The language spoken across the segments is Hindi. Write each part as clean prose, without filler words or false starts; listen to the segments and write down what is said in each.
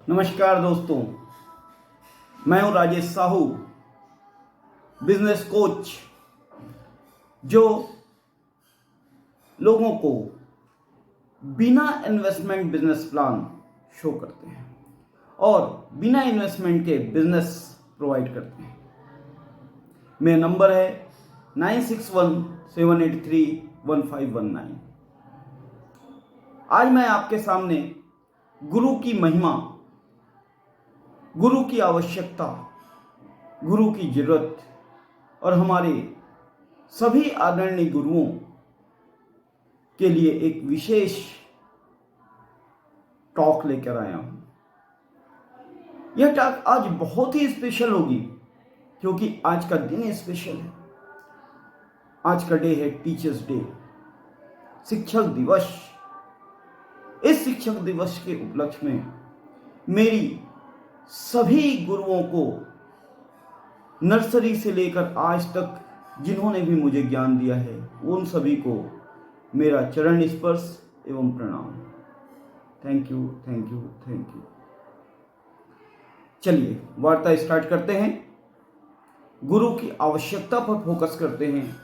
नमस्कार दोस्तों, मैं हूं राजेश साहू, बिजनेस कोच, जो लोगों को बिना इन्वेस्टमेंट बिजनेस प्लान शो करते हैं और बिना इन्वेस्टमेंट के बिजनेस प्रोवाइड करते हैं। मेरा नंबर है 9617831519। आज मैं आपके सामने गुरु की महिमा, गुरु की आवश्यकता, गुरु की जरूरत और हमारे सभी आदरणीय गुरुओं के लिए एक विशेष टॉक लेकर आया हूं। यह टॉक आज बहुत ही स्पेशल होगी क्योंकि आज का दिन स्पेशल है। आज का डे है टीचर्स डे, शिक्षक दिवस। इस शिक्षक दिवस के उपलक्ष्य में मेरी सभी गुरुओं को, नर्सरी से लेकर आज तक जिन्होंने भी मुझे ज्ञान दिया है, उन सभी को मेरा चरण स्पर्श एवं प्रणाम। Thank you, thank you, thank you. चलिए वार्ता स्टार्ट करते हैं। गुरु की आवश्यकता पर फोकस करते हैं।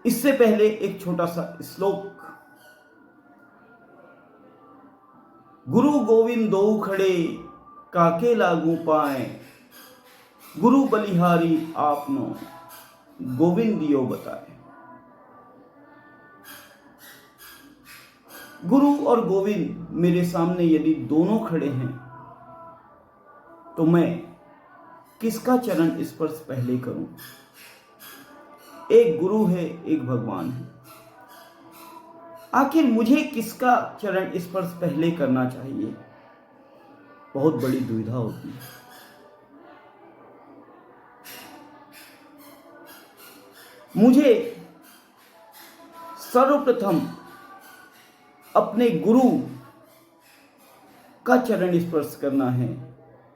इससे पहले एक छोटा सा श्लोक। गुरु गोविंद दो खड़े, काके लागू पाए, गुरु बलिहारी आपनो, गोविंद दियो बताए। गुरु और गोविंद मेरे सामने यदि दोनों खड़े हैं तो मैं किसका चरण स्पर्श पहले करूं? एक गुरु है, एक भगवान है। आखिर मुझे किसका चरण स्पर्श पहले करना चाहिए? बहुत बड़ी दुविधा होती है। मुझे सर्वप्रथम अपने गुरु का चरण स्पर्श करना है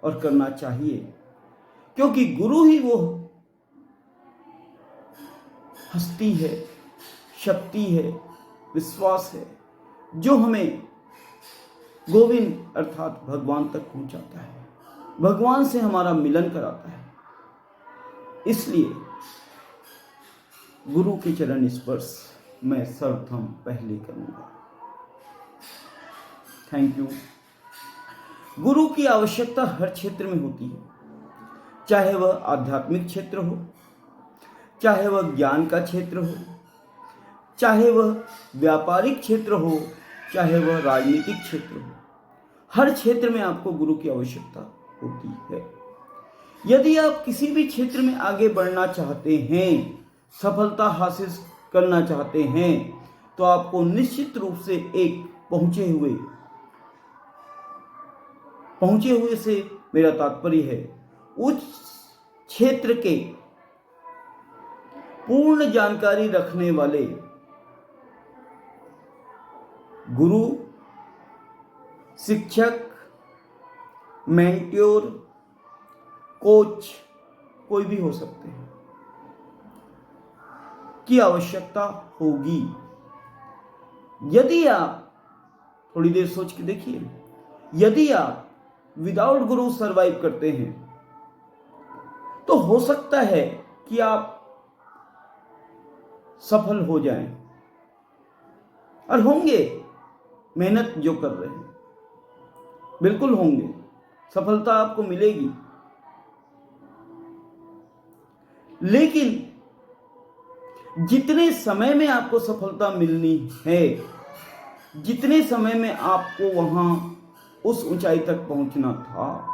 और करना चाहिए, क्योंकि गुरु ही वो हस्ती है, शक्ति है, विश्वास है जो हमें गोविंद अर्थात भगवान तक पहुंचाता है, भगवान से हमारा मिलन कराता है। इसलिए गुरु के चरण स्पर्श मैं सर्वप्रथम पहले करूंगा। Thank you. गुरु की आवश्यकता हर क्षेत्र में होती है, चाहे वह आध्यात्मिक क्षेत्र हो, चाहे वह ज्ञान का क्षेत्र हो, चाहे वह व्यापारिक क्षेत्र हो, चाहे वह राजनीतिक क्षेत्र हो। हर क्षेत्र में आपको गुरु की आवश्यकता होती है। यदि आप किसी भी क्षेत्र में आगे बढ़ना चाहते हैं, सफलता हासिल करना चाहते हैं, तो आपको निश्चित रूप से एक पहुंचे हुए से मेरा तात्पर्य है उस क्षेत्र के पूर्ण जानकारी रखने वाले गुरु, शिक्षक, मेंटोर, कोच, कोई भी हो सकते हैं, की आवश्यकता होगी। यदि आप थोड़ी देर सोच के देखिए, यदि आप विदाउट गुरु सरवाइव करते हैं तो हो सकता है कि आप सफल हो जाएं, और होंगे। मेहनत जो कर रहे हैं बिल्कुल होंगे, सफलता आपको मिलेगी। लेकिन जितने समय में आपको सफलता मिलनी है, जितने समय में आपको वहां उस ऊंचाई तक पहुंचना था,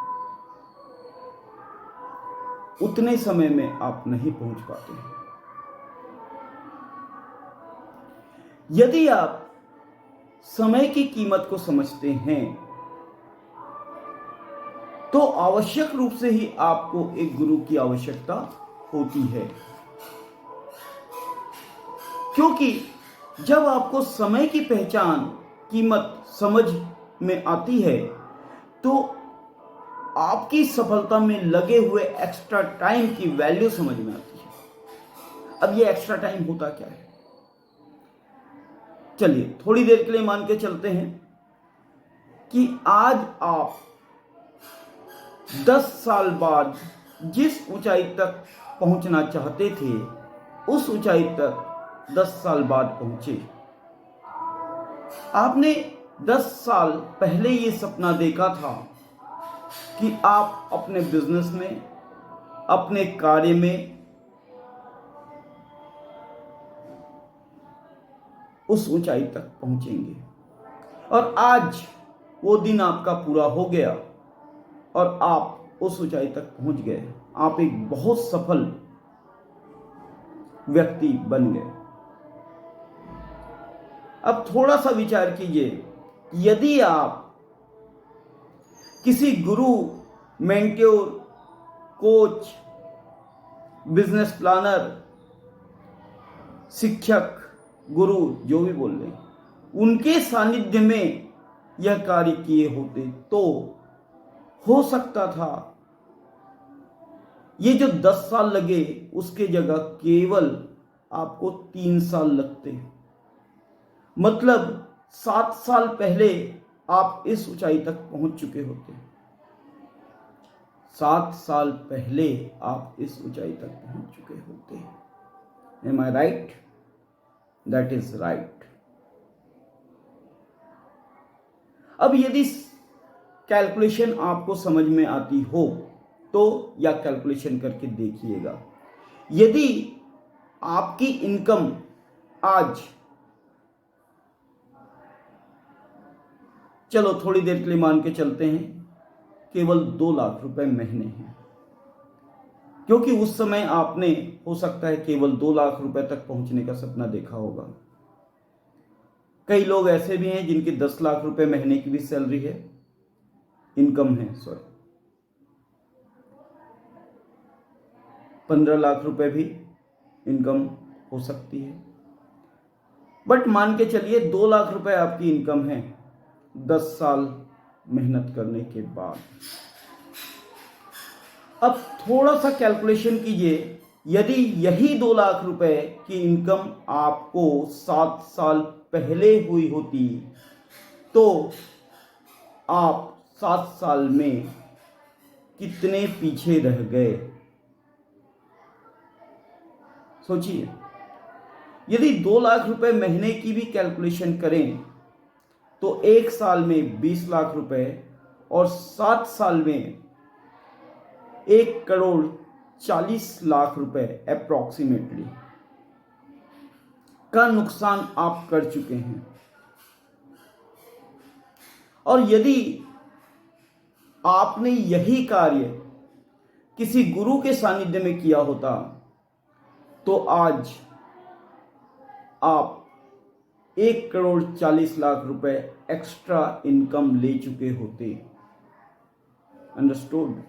उतने समय में आप नहीं पहुंच पाते हैं। यदि आप समय की कीमत को समझते हैं तो आवश्यक रूप से ही आपको एक गुरु की आवश्यकता होती है, क्योंकि जब आपको समय की पहचान, कीमत समझ में आती है तो आपकी सफलता में लगे हुए एक्स्ट्रा टाइम की वैल्यू समझ में आती है। अब ये एक्स्ट्रा टाइम होता क्या है? चलिए थोड़ी देर के लिए मान के चलते हैं कि आज आप 10 साल बाद जिस ऊंचाई तक पहुंचना चाहते थे उस ऊंचाई तक 10 साल बाद पहुंचे। आपने 10 साल पहले ये सपना देखा था कि आप अपने बिजनेस में, अपने कार्य में उस ऊंचाई तक पहुंचेंगे, और आज वो दिन आपका पूरा हो गया और आप उस ऊंचाई तक पहुंच गए। आप एक बहुत सफल व्यक्ति बन गए। अब थोड़ा सा विचार कीजिए, यदि आप किसी गुरु, मेंटोर, कोच, बिजनेस प्लानर, शिक्षक, गुरु जो भी बोल रहे हैं, उनके सानिध्य में यह कार्य किए होते तो हो सकता था ये जो 10 साल लगे उसके जगह केवल आपको 3 साल लगते। मतलब 7 साल पहले आप इस ऊंचाई तक पहुंच चुके होते। 7 साल पहले आप इस ऊंचाई तक पहुंच चुके होते। Am I right? That is right. अब यदि कैलकुलेशन आपको समझ में आती हो तो या कैलकुलेशन करके देखिएगा। यदि आपकी इनकम आज, चलो थोड़ी देर के लिए मान के चलते हैं, केवल 2 लाख रुपए महीने हैं, क्योंकि उस समय आपने हो सकता है केवल 2 लाख रुपए तक पहुंचने का सपना देखा होगा। कई लोग ऐसे भी हैं जिनकी 10 लाख रुपए महीने की भी सैलरी है, इनकम है, 15 लाख रुपए भी इनकम हो सकती है। बट मान के चलिए 2 लाख रुपए आपकी इनकम है 10 साल मेहनत करने के बाद। अब थोड़ा सा कैलकुलेशन कीजिए, यदि यही 2 लाख रुपए की इनकम आपको 7 साल पहले हुई होती तो आप 7 साल में कितने पीछे रह गए। सोचिए, यदि 2 लाख रुपए महीने की भी कैलकुलेशन करें तो 1 साल में 20 लाख रुपए और 7 साल में 1 करोड़ 40 लाख रुपए अप्रॉक्सीमेटली का नुकसान आप कर चुके हैं। और यदि आपने यही कार्य किसी गुरु के सानिध्य में किया होता तो आज आप 1 करोड़ 40 लाख रुपए एक्स्ट्रा इनकम ले चुके होते। अंडरस्टूड?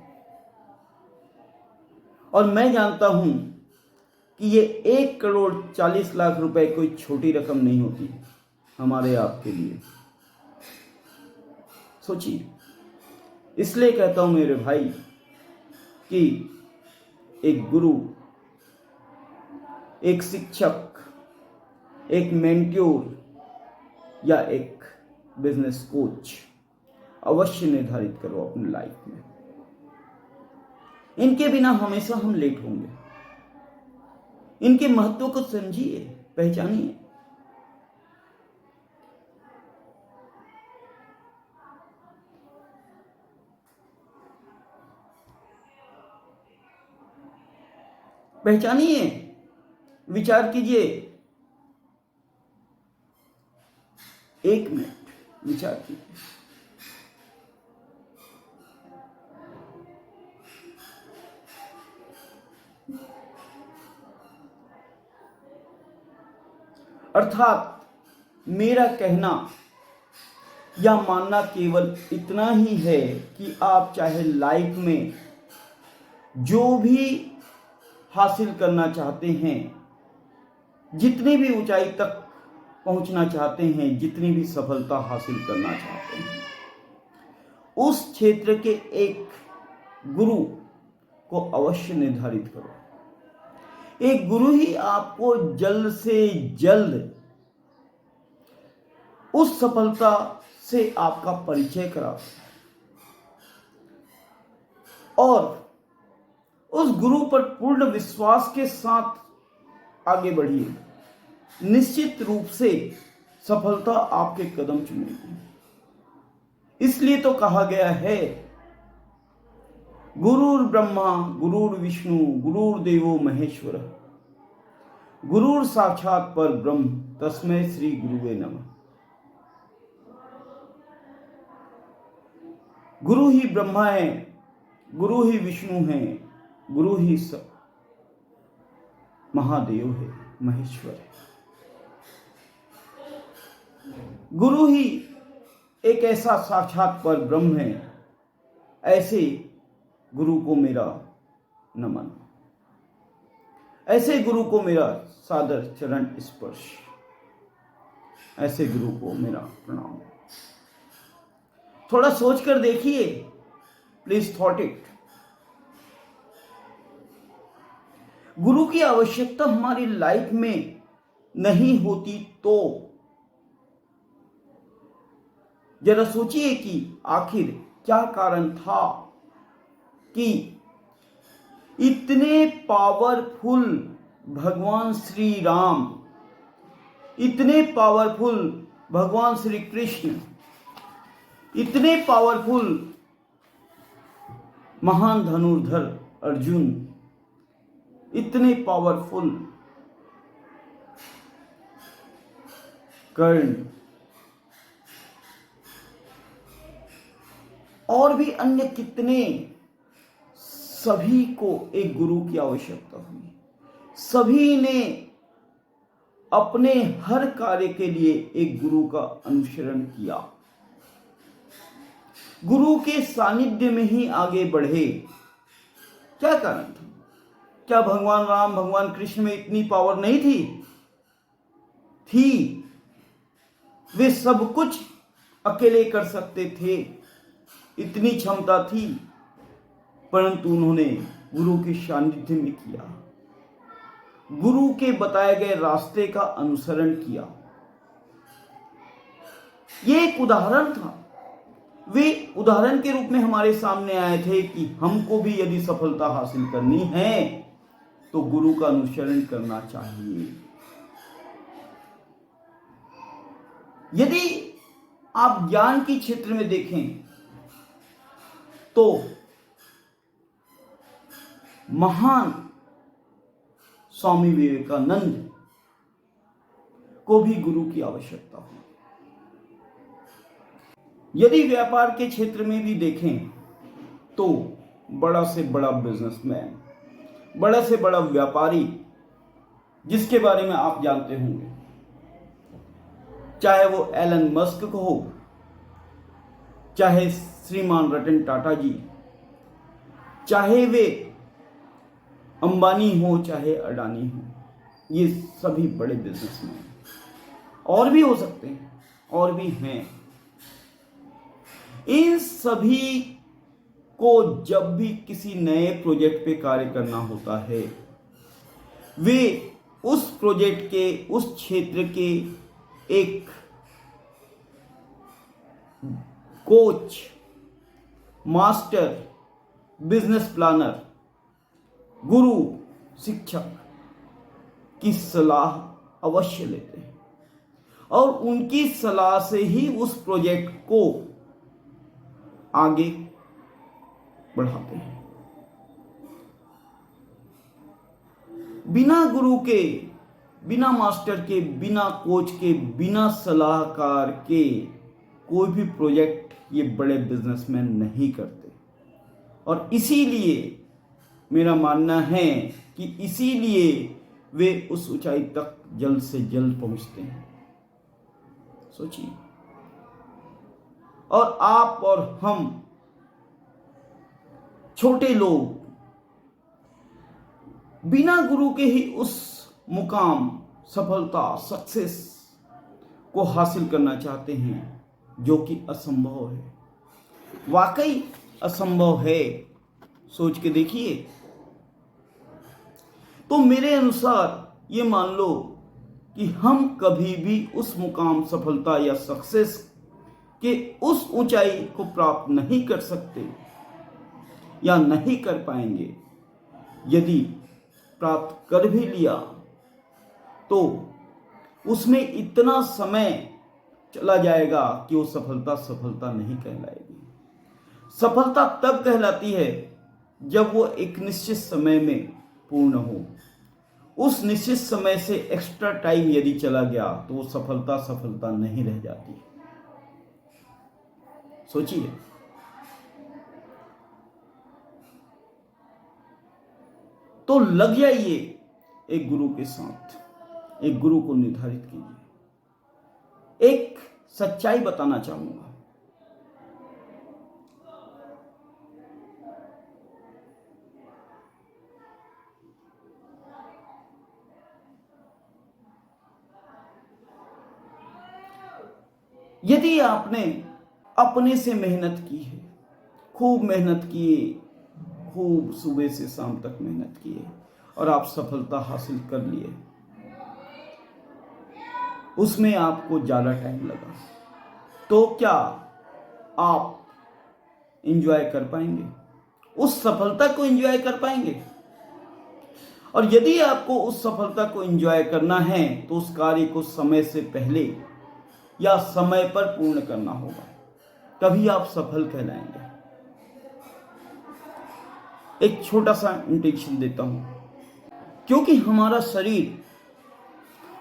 और मैं जानता हूं कि ये 1 करोड़ 40 लाख रुपए कोई छोटी रकम नहीं होती हमारे आपके लिए। सोचिए, इसलिए कहता हूं मेरे भाई कि एक गुरु, एक शिक्षक, एक मेंटोर या एक बिजनेस कोच अवश्य निर्धारित करो अपनी लाइफ में। इनके बिना हमेशा हम लेट होंगे। इनके महत्व को समझिए, पहचानिए। पहचानिए, विचार कीजिए। 1 मिनट विचार कीजिए। अर्थात मेरा कहना या मानना केवल इतना ही है कि आप चाहे लाइफ में जो भी हासिल करना चाहते हैं, जितनी भी ऊंचाई तक पहुंचना चाहते हैं, जितनी भी सफलता हासिल करना चाहते हैं, उस क्षेत्र के एक गुरु को अवश्य निर्धारित करो। एक गुरु ही आपको जल्द से जल्द उस सफलता से आपका परिचय कराता है और उस गुरु पर पूर्ण विश्वास के साथ आगे बढ़िए। निश्चित रूप से सफलता आपके कदम चुमेगी। इसलिए तो कहा गया है, गुरुर् ब्रह्मा गुरुर् विष्णु गुरुर्देवो महेश्वर, गुरुर् साक्षात पर ब्रह्म तस्मै श्री गुरुवे नमः। गुरु ही ब्रह्मा है, गुरु ही विष्णु है, गुरु ही महादेव है, महेश्वर है। गुरु ही एक ऐसा साक्षात पर ब्रह्म है। ऐसे गुरु को मेरा नमन, ऐसे गुरु को मेरा सादर चरण स्पर्श, ऐसे गुरु को मेरा प्रणाम। थोड़ा सोच कर देखिए, प्लीज थॉट इट। गुरु की आवश्यकता हमारी लाइफ में नहीं होती तो जरा सोचिए कि आखिर क्या कारण था कि इतने पावरफुल भगवान श्री राम, इतने पावरफुल भगवान श्री कृष्ण, इतने पावरफुल महान धनुर्धर अर्जुन, इतने पावरफुल कर्ण और भी अन्य कितने, सभी को एक गुरु की आवश्यकता हुई। सभी ने अपने हर कार्य के लिए एक गुरु का अनुसरण किया, गुरु के सानिध्य में ही आगे बढ़े। क्या कारण था? क्या भगवान राम, भगवान कृष्ण में इतनी पावर नहीं थी? थी। वे सब कुछ अकेले कर सकते थे, इतनी क्षमता थी, परंतु उन्होंने गुरु के सानिध्य में किया, गुरु के बताए गए रास्ते का अनुसरण किया। ये एक उदाहरण था। वे उदाहरण के रूप में हमारे सामने आए थे कि हमको भी यदि सफलता हासिल करनी है तो गुरु का अनुसरण करना चाहिए। यदि आप ज्ञान के क्षेत्र में देखें तो महान स्वामी विवेकानंद को भी गुरु की आवश्यकता हुई। यदि व्यापार के क्षेत्र में भी देखें तो बड़ा से बड़ा बिजनेसमैन, बड़ा से बड़ा व्यापारी जिसके बारे में आप जानते होंगे, चाहे वो एलन मस्क हो, चाहे श्रीमान रतन टाटा जी, चाहे वे अंबानी हो, चाहे अडानी हो, ये सभी बड़े बिजनेसमैन, और भी हो सकते हैं, और भी हैं। इन सभी को जब भी किसी नए प्रोजेक्ट पे कार्य करना होता है, वे उस प्रोजेक्ट के, उस क्षेत्र के एक कोच, मास्टर, बिजनेस प्लानर, गुरु, शिक्षक की सलाह अवश्य लेते हैं और उनकी सलाह से ही उस प्रोजेक्ट को आगे बढ़ाते हैं। बिना गुरु के, बिना मास्टर के, बिना कोच के, बिना सलाहकार के कोई भी प्रोजेक्ट ये बड़े बिजनेसमैन नहीं करते। और इसीलिए मेरा मानना है कि इसीलिए वे उस ऊंचाई तक जल्द से जल्द पहुंचते हैं। सोचिए, और आप और हम छोटे लोग बिना गुरु के ही उस मुकाम, सफलता, सक्सेस को हासिल करना चाहते हैं, जो कि असंभव है। वाकई असंभव है। सोच के देखिए। तो मेरे अनुसार ये मान लो कि हम कभी भी उस मुकाम, सफलता या सक्सेस कि उस ऊंचाई को प्राप्त नहीं कर सकते या नहीं कर पाएंगे। यदि प्राप्त कर भी लिया तो उसमें इतना समय चला जाएगा कि वो सफलता नहीं कहलाएगी। सफलता तब कहलाती है जब वो एक निश्चित समय में पूर्ण हो। उस निश्चित समय से एक्स्ट्रा टाइम यदि चला गया तो वो सफलता नहीं रह जाती। सोचिए, तो लग जाइए एक गुरु के साथ, एक गुरु को निर्धारित कीजिए। एक सच्चाई बताना चाहूंगा, यदि आपने अपने से मेहनत की है, खूब मेहनत किए, खूब सुबह से शाम तक मेहनत किए और आप सफलता हासिल कर लिए, उसमें आपको ज़्यादा टाइम लगा, तो क्या आप एंजॉय कर पाएंगे? उस सफलता को एंजॉय कर पाएंगे? और यदि आपको उस सफलता को एंजॉय करना है तो उस कार्य को समय से पहले या समय पर पूर्ण करना होगा, तभी आप सफल कहलाएंगे। एक छोटा सा इंटेंशन देता हूं, क्योंकि हमारा शरीर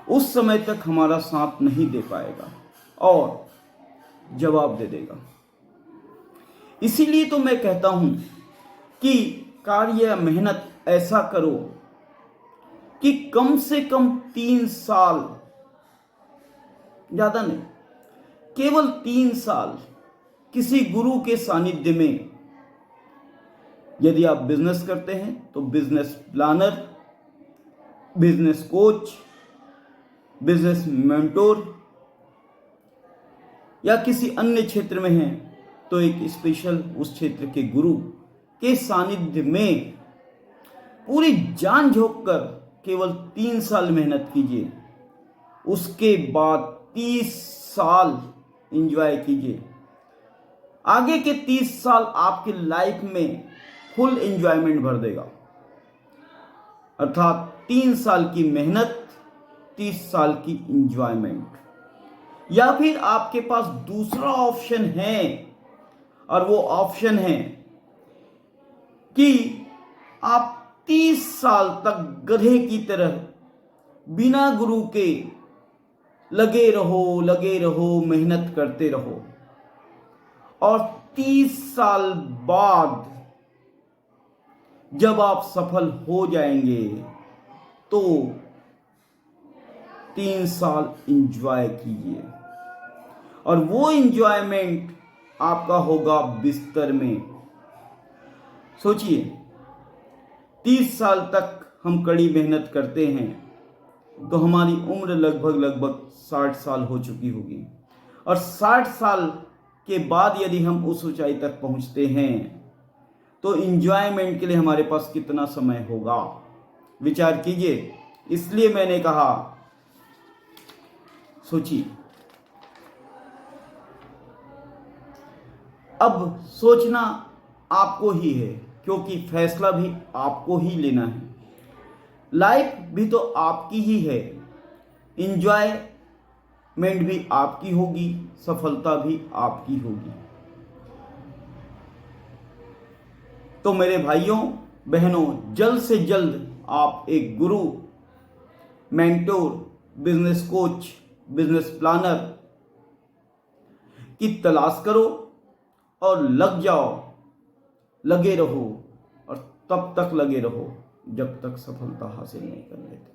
उस समय तक हमारा साथ नहीं दे पाएगा और जवाब दे देगा। इसीलिए तो मैं कहता हूं कि कार्य या मेहनत ऐसा करो कि कम से कम 3 साल, ज्यादा नहीं, केवल 3 साल किसी गुरु के सानिध्य में, यदि आप बिजनेस करते हैं तो business planner, business coach, business mentor, या किसी अन्य क्षेत्र में हैं तो एक स्पेशल उस क्षेत्र के गुरु के सानिध्य में पूरी जान झोंक कर केवल 3 साल मेहनत कीजिए। उसके बाद 30 साल एंजॉय कीजिए। आगे के 30 साल आपकी लाइफ में फुल एंजॉयमेंट भर देगा। अर्थात 3 साल की मेहनत, 30 साल की एंजॉयमेंट। या फिर आपके पास दूसरा ऑप्शन है, और वो ऑप्शन है कि आप 30 साल तक गधे की तरह बिना गुरु के लगे रहो, मेहनत करते रहो, और 30 साल बाद जब आप सफल हो जाएंगे तो 3 साल एंजॉय कीजिए, और वो एंजॉयमेंट आपका होगा बिस्तर में। सोचिए, 30 साल तक हम कड़ी मेहनत करते हैं तो हमारी उम्र लगभग 60 साल हो चुकी होगी, और 60 साल के बाद यदि हम उस ऊंचाई तक पहुंचते हैं तो एंजॉयमेंट के लिए हमारे पास कितना समय होगा? विचार कीजिए। इसलिए मैंने कहा, सोचिए। अब सोचना आपको ही है, क्योंकि फैसला भी आपको ही लेना है। लाइफ भी तो आपकी ही है, एंजॉयमेंट भी आपकी होगी, सफलता भी आपकी होगी। तो मेरे भाइयों बहनों, जल्द से जल्द आप एक गुरु, mentor, business coach, business planner की तलाश करो और लग जाओ, लगे रहो, और तब तक लगे रहो जब तक सफलता हासिल नहीं कर लेते।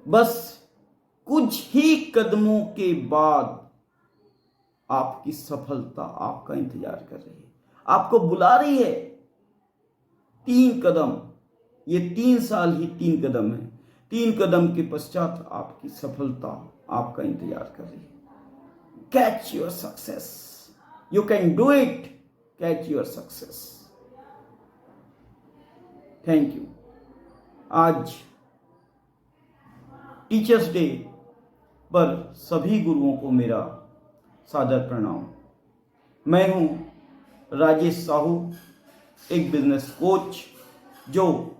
बस कुछ ही कदमों के बाद आपकी सफलता आपका इंतजार कर रही है, आपको बुला रही है। 3 कदम, ये 3 साल ही 3 कदम है। 3 कदम के पश्चात आपकी सफलता आपका इंतजार कर रही है। Catch your success, you can do it, catch your success. Thank you. आज टीचर्स डे पर सभी गुरुओं को मेरा सादर प्रणाम। मैं हूं राजेश साहू, एक बिजनेस कोच जो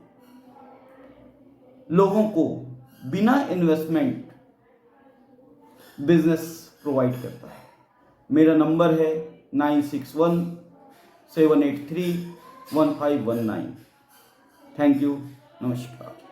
लोगों को बिना इन्वेस्टमेंट बिजनेस प्रोवाइड करता है। मेरा नंबर है 9617831519। थैंक यू, नमस्कार।